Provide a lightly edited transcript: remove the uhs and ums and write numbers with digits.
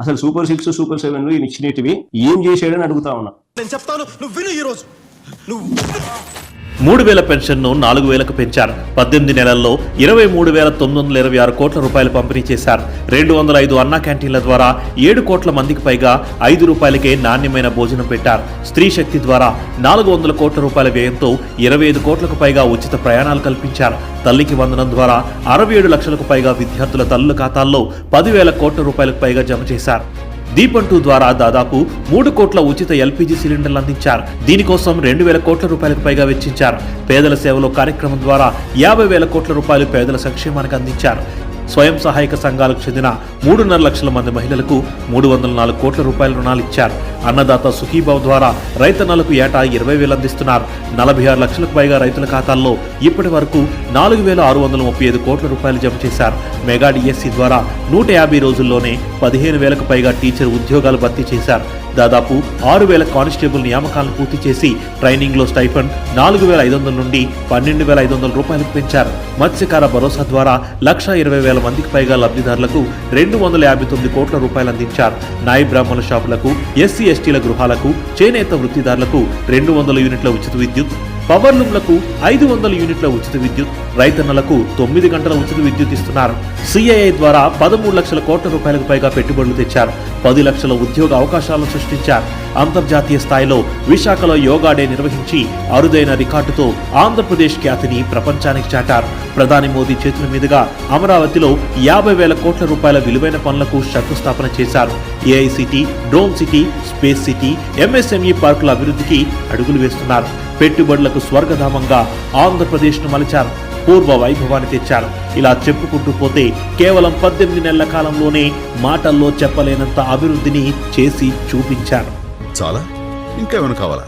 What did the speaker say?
అసలు super 6 super 7 ఇచ్చినవి ఏం చేశాడని అడుగుతా ఉన్నా. నేను చెప్తాను, నువ్వు విను. ఈ రోజు నువ్వు 3000 పెన్షన్ను 4000కు పెంచారు. 18 నెలల్లో 23,926 కోట్ల రూపాయలు పంపిణీ చేశారు. 205 అన్నా క్యాంటీన్ల ద్వారా 7 కోట్ల మందికి పైగా 5 రూపాయలకే నాణ్యమైన భోజనం పెట్టారు. స్త్రీ శక్తి ద్వారా 400 కోట్ల రూపాయల వ్యయంతో 25 కోట్లకు పైగా ఉచిత ప్రయాణాలు కల్పించారు. తల్లికి వందనం ద్వారా 67 లక్షలకు పైగా విద్యార్థుల తల్లుల ఖాతాల్లో 10,000 కోట్ల రూపాయలకు పైగా జమ చేశారు. దీపం 2 ద్వారా దాదాపు 3 కోట్ల ఉచిత ఎల్పీజీ సిలిండర్లు అందించారు. దీనికోసం 2,000 కోట్ల రూపాయలకు పైగా వెచ్చించారు. పేదల సేవలో కార్యక్రమం ద్వారా 50,000 కోట్ల రూపాయలు పేదల సంక్షేమానికి అందించారు. స్వయం సహాయక సంఘాలకు చెందిన 3.5 లక్షల మంది మహిళలకు 304 కోట్ల రూపాయల రుణాలు ఇచ్చారు. అన్నదాత సుఖీభావ్ ద్వారా రైతన్నలకు ఏటా 20,000 అందిస్తున్నారు. 46 లక్షలకు పైగా రైతుల ఖాతాల్లో ఇప్పటి వరకు 4,635 కోట్ల రూపాయలు జమ చేశారు. మెగా డిఎస్సి ద్వారా 150 రోజుల్లోనే 15,000కు పైగా టీచర్ ఉద్యోగాలు భర్తీ చేశారు. దాదాపు 6,000 కానిస్టేబుల్ నియామకాలను పూర్తి చేసి ట్రైనింగ్లో స్టైఫండ్ 4,500 నుండి 12,500 రూపాయలకు పెంచారు. మత్స్యకార భరోసా ద్వారా 1,20,000 మందికి పైగా లబ్ధిదారులకు 259 కోట్ల రూపాయలు అందించారు. నాయి బ్రాహ్మణ షాపులకు, ఎస్సీ ఎస్టీల గృహాలకు, చేనేత వృత్తిదారులకు 200 యూనిట్ల ఉచిత విద్యుత్, పవర్లూమ్లకు 500 యూనిట్ల ఉచిత విద్యుత్, రైతన్నలకు 9 గంటల ఉచిత విద్యుత్ ఇస్తున్నారు. సిఐఐ ద్వారా 13 లక్షల కోట్ల రూపాయలకు పైగా పెట్టుబడులు తెచ్చారు. 10 లక్షల ఉద్యోగ అవకాశాలను సృష్టించారు. అంతర్జాతీయ స్థాయిలో విశాఖలో యోగా డే నిర్వహించి అరుదైన రికార్డుతో ఆంధ్రప్రదేశ్ ఖ్యాతిని ప్రపంచానికి చాటారు. ప్రధాని మోదీ చేతుల మీదుగా అమరావతిలో 50,000 కోట్ల రూపాయల విలువైన పనులకు శంకుస్థాపన చేశారు. AI city, drone city, space city, MSME పార్కుల అభివృద్ధికి అడుగులు వేస్తున్నారు. పెట్టుబడులకు స్వర్గధామంగా ఆంధ్రప్రదేశ్ను మలిచారు. పూర్వ వైభవాన్ని తెచ్చారు. ఇలా చెప్పుకుంటూ పోతే కేవలం 18 నెలల కాలంలోనే మాటల్లో చెప్పలేనంత అభివృద్ధిని చేసి చూపించారు. చాలా ఇంకా ఏమైనా కావాలా?